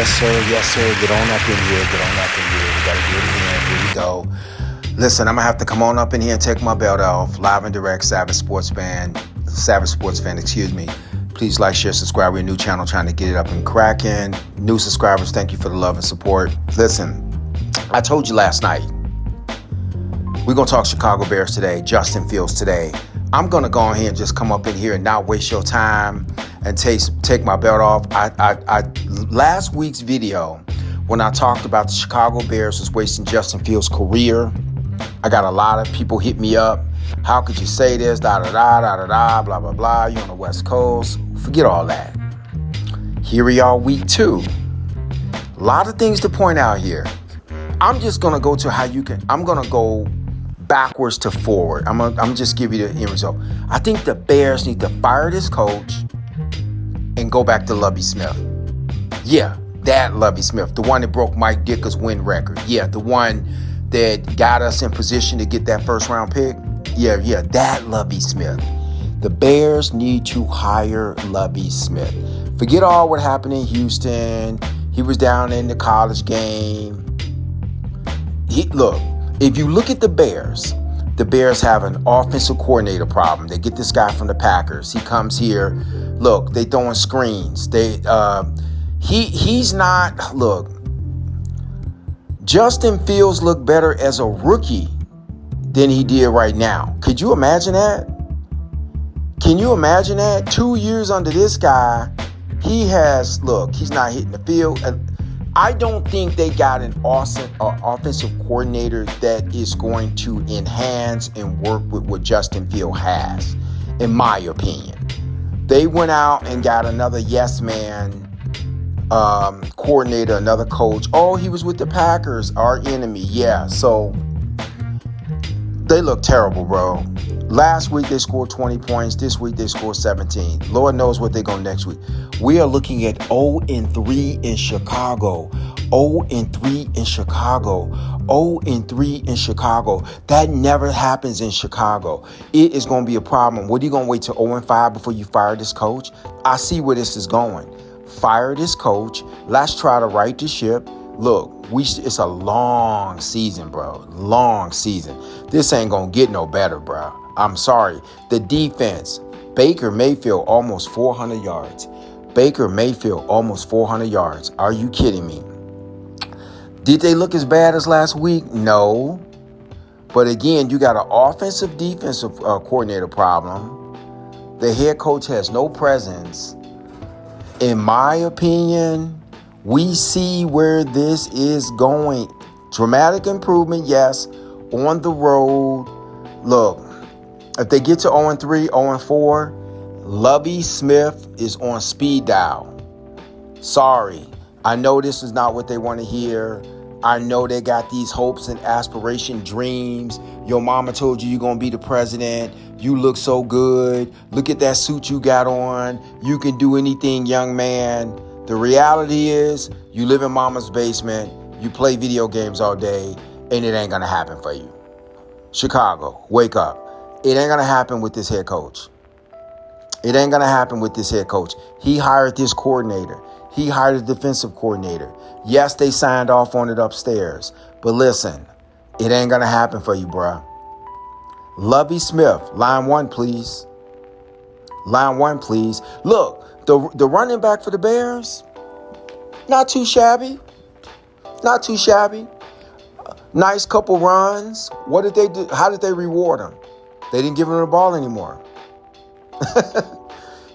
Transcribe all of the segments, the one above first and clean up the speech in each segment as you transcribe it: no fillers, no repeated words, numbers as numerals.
Yes, sir. Yes, sir. Get on up in here. Get on up in here. We got to do it again. Here we go. Listen, I'm going to have to come on up in here and take my belt off. Live and direct, Savage Sports fan, excuse me. Please like, share, subscribe. We're a new channel trying to get it up and cracking. New subscribers, thank you for the love and support. Listen, I told you last night, we're going to talk Chicago Bears today, Justin Fields today. I'm going to go ahead and just come up in here and not waste your time and take my belt off. I last week's video, when I talked about the Chicago Bears was wasting Justin Fields' career, I got a lot of people hit me up. How could you say this? Da-da-da, blah, blah, blah. You're on the West Coast. Forget all that. Here we are, week 2. A lot of things to point out here. I'm just going to go to how you can. I'm going to go backwards to forward. I'm just give you the end result. I think the Bears need to fire this coach and go back to Lovie Smith. Yeah, that Lovie Smith, the one that broke Mike Dicker's win record. Yeah, the one that got us in position to get that first round pick. Yeah, that Lovie Smith. The Bears need to hire Lovie Smith. Forget all what happened in Houston. He was down in the college game. Look, if you look at the Bears have an offensive coordinator problem. They get this guy from the Packers. He comes here. Look, they throwing screens. He's not. Look, Justin Fields looked better as a rookie than he did right now. Could you imagine that? Can you imagine that? 2 years under this guy, he's not hitting the field. I don't think they got an awesome offensive coordinator that is going to enhance and work with what Justin Fields has, in my opinion. They went out and got another yes man coordinator, another coach. Oh, he was with the Packers, our enemy. Yeah, so they look terrible, bro. Last week they scored 20 points. This week they scored 17. Lord knows what they're going next week. We are looking at 0-3 in Chicago. 0-3 in Chicago. 0-3 in Chicago. That never happens in Chicago. It is going to be a problem. What are you going to wait till 0-5 before you fire this coach? I see where this is going. Fire this coach. Let's try to right the ship. Look, it's a long season, bro. Long season. This ain't going to get no better, bro. I'm sorry. The defense, Baker Mayfield, almost 400 yards. Baker Mayfield, almost 400 yards. Are you kidding me? Did they look as bad as last week? No. But again, you got an defensive coordinator problem. The head coach has no presence. In my opinion, we see where this is going. Dramatic improvement, yes. On the road. Look, if they get to 0-3, 0-4, Lovie Smith is on speed dial. Sorry. I know this is not what they want to hear. I know they got these hopes and aspiration dreams. Your mama told you you're going to be the president. You look so good. Look at that suit you got on. You can do anything, young man. The reality is you live in mama's basement. You play video games all day, and it ain't going to happen for you. Chicago, wake up. It ain't going to happen with this head coach. It ain't going to happen with this head coach. He hired this coordinator. He hired a defensive coordinator. Yes, they signed off on it upstairs. But listen, it ain't going to happen for you, bruh. Lovie Smith, line 1, please. Line 1, please. Look, the running back for the Bears, not too shabby. Not too shabby. Nice couple runs. What did they do? How did they reward him? They didn't give him the ball anymore.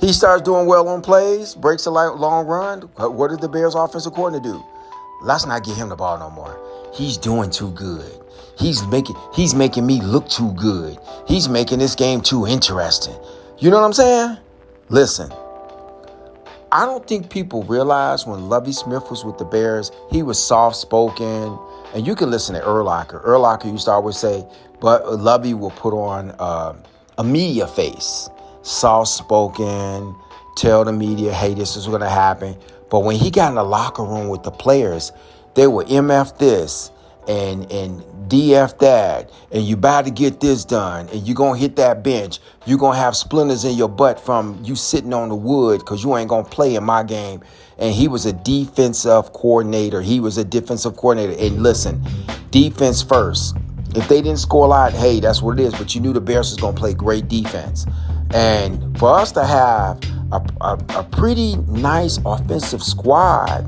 He starts doing well on plays, breaks a long run. What did the Bears offensive coordinator do? Let's not give him the ball no more. He's doing too good. He's making me look too good. He's making this game too interesting. You know what I'm saying? Listen, I don't think people realize when Lovie Smith was with the Bears, he was soft-spoken. And you can listen to Urlacher. Urlacher used to always say, but Lovie will put on a media face. Soft-spoken, tell the media, hey, this is going to happen. But when he got in the locker room with the players, they were MF this, and DF that, and you about to get this done, and you're going to hit that bench. You're going to have splinters in your butt from you sitting on the wood because you ain't going to play in my game. And he was a defensive coordinator. And listen, defense first. If they didn't score a lot, hey, that's what it is. But you knew the Bears was going to play great defense. And for us to have a pretty nice offensive squad,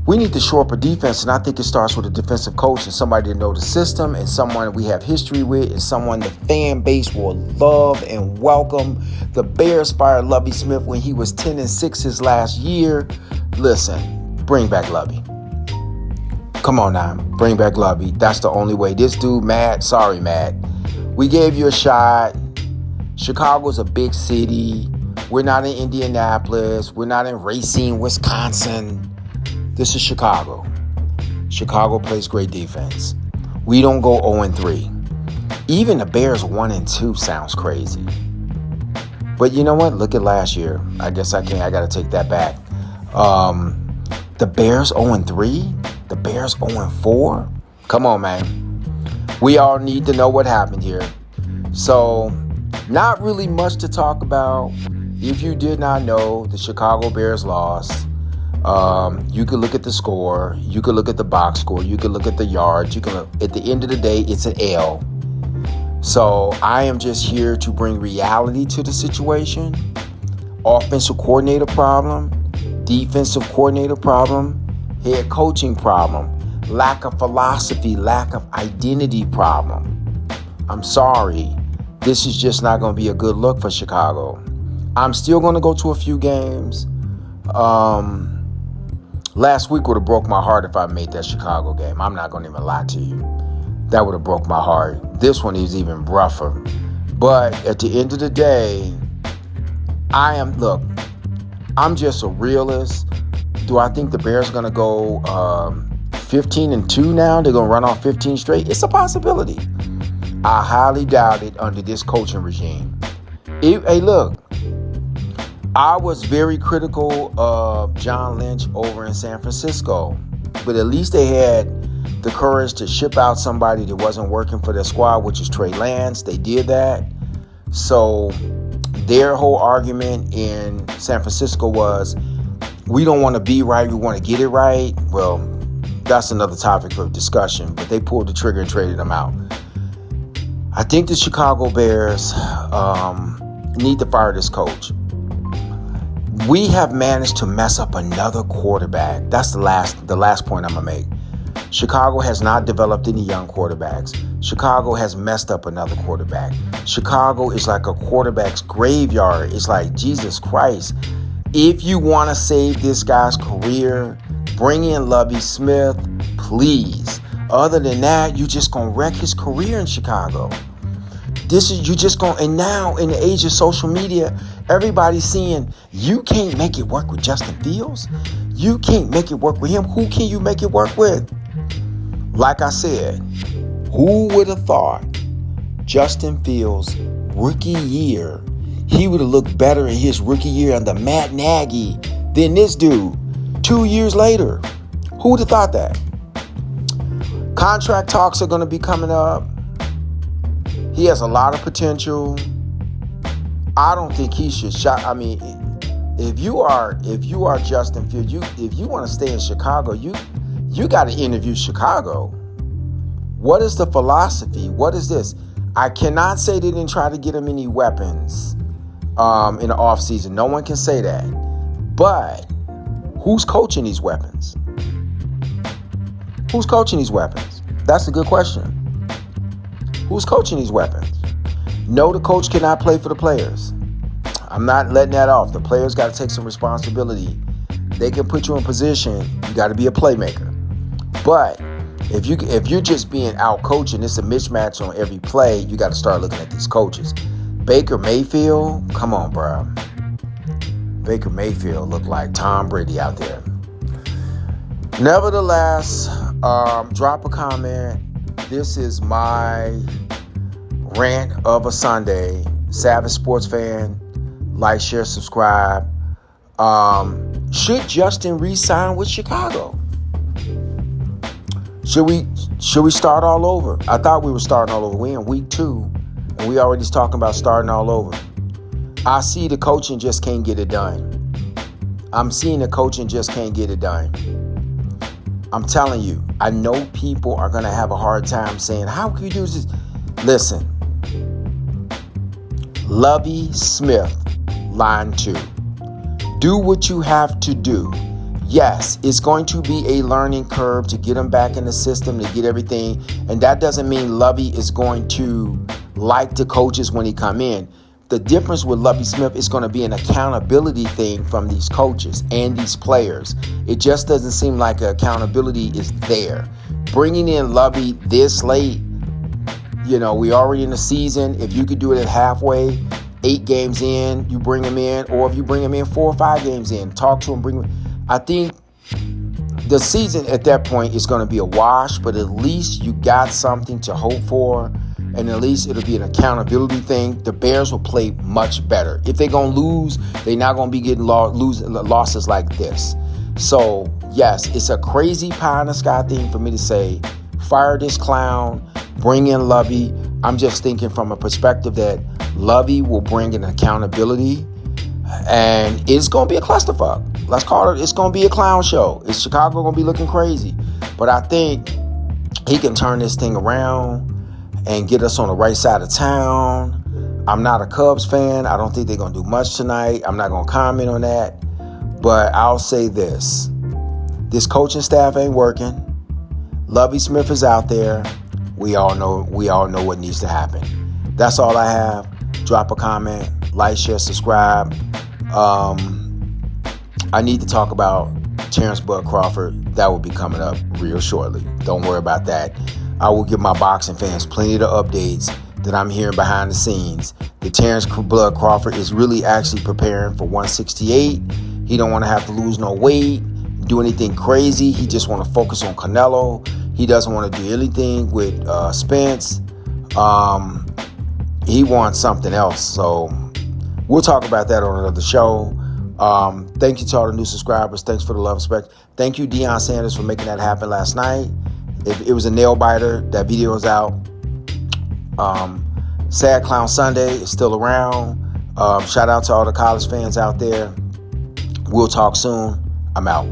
we need to shore up a defense, and I think it starts with a defensive coach and somebody to know the system and someone we have history with and someone the fan base will love and welcome. The Bears fired Lovie Smith when he was 10-6 his last year. Listen, bring back Lovie. Come on now, bring back Lovie. That's the only way. This dude, Matt, sorry, Matt. We gave you a shot. Chicago's a big city. We're not in Indianapolis. We're not in Racine, Wisconsin. This is Chicago. Chicago plays great defense. We don't go 0-3. Even the Bears 1-2 sounds crazy. But you know what? Look at last year. I guess I got to take that back. The Bears 0-3? The Bears 0-4? Come on, man. We all need to know what happened here. So, not really much to talk about. If you did not know, the Chicago Bears lost. You could look at the score. You could look at the box score. You could look at the yards. At the end of the day, it's an L. So I am just here to bring reality to the situation. Offensive coordinator problem, defensive coordinator problem, head coaching problem, lack of philosophy, lack of identity problem. I'm sorry. This is just not going to be a good look for Chicago. I'm still going to go to a few games. Last week would have broke my heart if I made that Chicago game. I'm not going to even lie to you. That would have broke my heart. This one is even rougher. But at the end of the day, I'm just a realist. Do I think the Bears are going to go 15-2 now? They're going to run off 15 straight? It's a possibility. I highly doubt it under this coaching regime. Hey, look. I was very critical of John Lynch over in San Francisco, but at least they had the courage to ship out somebody that wasn't working for their squad, which is Trey Lance. They did that. So their whole argument in San Francisco was, we don't want to be right, we want to get it right. Well, that's another topic for discussion, but they pulled the trigger and traded them out. I think the Chicago Bears need to fire this coach. We have managed to mess up another quarterback. That's the last point I'm going to make. Chicago has not developed any young quarterbacks. Chicago has messed up another quarterback. Chicago is like a quarterback's graveyard. It's like, Jesus Christ. If you want to save this guy's career, bring in Lovie Smith, please. Other than that, you're just going to wreck his career in Chicago. And now in the age of social media, everybody's seeing you can't make it work with Justin Fields. You can't make it work with him. Who can you make it work with? Like I said, who would have thought Justin Fields' rookie year, he would have looked better in his rookie year under Matt Nagy than this dude 2 years later? Who would have thought that? Contract talks are going to be coming up. He has a lot of potential. I don't think he should shot. I mean, if you are Justin Fields, if you want to stay in Chicago, you got to interview Chicago. What is the philosophy? What is this? I cannot say they didn't try to get him any weapons in the offseason. No one can say that. But who's coaching these weapons? Who's coaching these weapons? That's a good question. Who's coaching these weapons? No, the coach cannot play for the players. I'm not letting that off. The players got to take some responsibility. They can put you in position. You got to be a playmaker. But if you're just being out coaching, it's a mismatch on every play. You got to start looking at these coaches. Baker Mayfield, come on, bro. Baker Mayfield looked like Tom Brady out there. Nevertheless, drop a comment. This is my rant of a Sunday. Savage Sports Fan, like, share, subscribe. Should Justin re-sign with Chicago? Should we start all over? I thought we were starting all over. We in week 2, and we already talking about starting all over. I see the coaching just can't get it done. I'm seeing the coaching just can't get it done. I'm telling you, I know people are going to have a hard time saying, how can you do this? Listen, Lovie Smith, line 2. Do what you have to do. Yes, it's going to be a learning curve to get him back in the system, to get everything. And that doesn't mean Lovie is going to like the coaches when he come in. The difference with Lovie Smith is going to be an accountability thing from these coaches and these players. It just doesn't seem like accountability is there. Bringing in Lovie this late, we already in the season. If you could do it at halfway, 8 games in, you bring him in. Or if you bring him in 4 or 5 games in, talk to him, bring him. I think the season at that point is going to be a wash, but at least you got something to hope for, and at least it'll be an accountability thing. The Bears will play much better. If they're going to lose, they're not going to be getting losses like this. So, yes, it's a crazy pie in the sky thing for me to say, fire this clown, bring in Lovie. I'm just thinking from a perspective that Lovie will bring an accountability, and it's going to be a clusterfuck. Let's call it, it's going to be a clown show. Is Chicago going to be looking crazy? But I think he can turn this thing around and get us on the right side of town. I'm not a Cubs fan. I don't think they're going to do much tonight. I'm not going to comment on that. But I'll say this. This coaching staff ain't working. Lovie Smith is out there. We all know what needs to happen. That's all I have. Drop a comment, like, share, subscribe. I need to talk about Terrence Bud Crawford. That will be coming up real shortly. Don't worry about that. I will give my boxing fans plenty of the updates that I'm hearing behind the scenes. The Terrence Bud Crawford is really actually preparing for 168. He don't want to have to lose no weight, do anything crazy. He just want to focus on Canelo. He doesn't want to do anything with Spence. He wants something else. So we'll talk about that on another show. Thank you to all the new subscribers. Thanks for the love, respect. Thank you, Deion Sanders, for making that happen last night. It was a nail biter. That video is out. Sad Clown Sunday is still around. Shout out to all the college fans out there. We'll talk soon. I'm out.